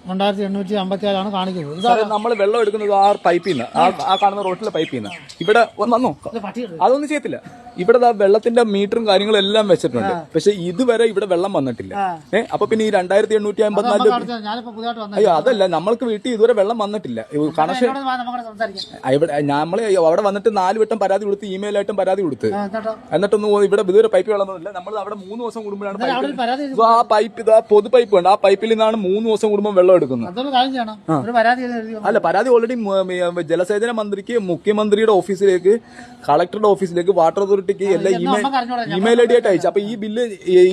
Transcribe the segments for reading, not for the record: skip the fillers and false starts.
2857 കാണിക്കുന്നത്. സാറേ നമ്മൾ വെള്ളം എടുക്കുന്നത് ആ പൈപ്പിൽ നിന്ന്, ആ കാണുന്ന റോട്ടിലെ പൈപ്പിൽ നിന്ന്. ഇവിടെ വന്നോ, അതൊന്നും ചെയ്യത്തില്ല. ഇവിടെ വെള്ളത്തിന്റെ മീറ്ററും കാര്യങ്ങളും എല്ലാം വെച്ചിട്ടുണ്ട്. പക്ഷെ ഇതുവരെ ഇവിടെ വെള്ളം വന്നിട്ടില്ല. അപ്പൊ പിന്നെ ഈ 2854 അയ്യോ അതല്ല, നമ്മൾക്ക് വീട്ടിൽ ഇതുവരെ വെള്ളം വന്നിട്ടില്ല. കണക്ഷൻ ഇവിടെ നമ്മള് അവിടെ വന്നിട്ട് 4 വട്ടം പരാതി കൊടുത്ത്, ഇമെയിലായിട്ടും പരാതി കൊടുത്ത്, എന്നിട്ടൊന്നും ഇവിടെ ഇതുവരെ പൈപ്പ് വെള്ളമൊന്നുമില്ല. നമ്മൾ അവിടെ 3 ദിവസം കൂടുമ്പോഴാണ് ആ പൈപ്പ്, ആ പൊതു പൈപ്പ് ഉണ്ട്, ആ പൈപ്പിൽ നിന്നാണ് 3 ദിവസം കൂടുമ്പോൾ വെള്ളം എടുക്കുന്നത്. അല്ല, പരാതി ഓൾറെഡി ജലസേചന മന്ത്രിക്ക്, മുഖ്യമന്ത്രിയുടെ ഓഫീസിലേക്ക്, കളക്ടറുടെ ഓഫീസിലേക്ക്, വാട്ടർ അതോറിറ്റിക്ക് എല്ലാം ഇമെയിൽ ഐ ഡി ആയിട്ട് അയച്ചു. അപ്പൊ ഈ ബില്ല്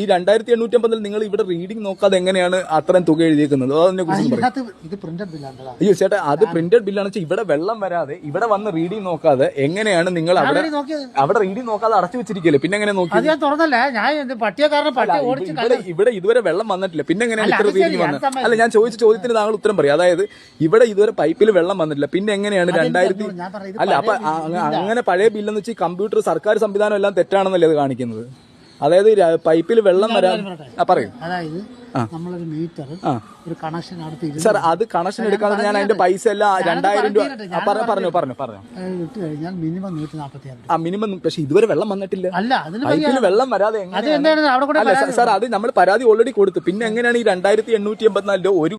ഈ 2850 നിങ്ങൾ ഇവിടെ റീഡിംഗ് നോക്കാതെ എങ്ങനെയാണ് അത്രയും തുക എഴുതിയേക്കുന്നത്? അതിനെ കുറിച്ച് അയ്യോ ചേട്ടാ, അത് പ്രിന്റഡ് ബില്ലാണ്. ഇവിടെ വെള്ളം വരാതെ ഇവിടെ വന്ന് റീഡിംഗ് നോക്കാതെ എങ്ങനെയാണ് നിങ്ങൾ അവിടെ റീഡിംഗ് നോക്കാതെ അടച്ചു വെച്ചിരിക്കല്ലേ? പിന്നെ എങ്ങനെ നോക്കി? ഇവിടെ ഇതുവരെ വെള്ളം വന്നിട്ടില്ല, പിന്നെ എങ്ങനെയാണ് ഇത്ര റീഡിംഗ് വന്നത്? അല്ല, ഞാൻ ചോദിച്ച ചോദ്യത്തിന് താങ്കൾ ഉത്തരം പറയും. അതായത് ഇവിടെ ഇതുവരെ പൈപ്പിൽ വെള്ളം വന്നിട്ടില്ല, പിന്നെ എങ്ങനെയാണ് 2000 അല്ല അപ്പൊ അങ്ങനെ പഴയ ബില്ലെന്ന് വെച്ചാൽ കമ്പ്യൂട്ടർ സർക്കാർ സംവിധാനം എല്ലാം തെറ്റാണെന്നല്ലേ അത് കാണിക്കുന്നത്? അതായത് പൈപ്പിൽ വെള്ളം വരാൻ പറയും. അതായത് നമ്മളൊരു മീറ്റർ ഒരു കണക്ഷൻ അടുത്ത് സാർ, അത് കണക്ഷൻ എടുക്കാതെ ഞാൻ അതിന്റെ പൈസ എല്ലാം 2000 രൂപ പറഞ്ഞു ഇട്ട് കഴിഞ്ഞാൽ മിനിമം 146. മിനിമം. പക്ഷെ ഇതുവരെ വെള്ളം വന്നിട്ടില്ല. അല്ല, പൈപ്പിൽ വെള്ളം വരാതെ എങ്ങനെയാണ്? സാർ, അത് നമ്മൾ പരാതി ഓൾറെഡി കൊടുത്തു. പിന്നെ എങ്ങനെയാണ് ഈ 2884 ഒരു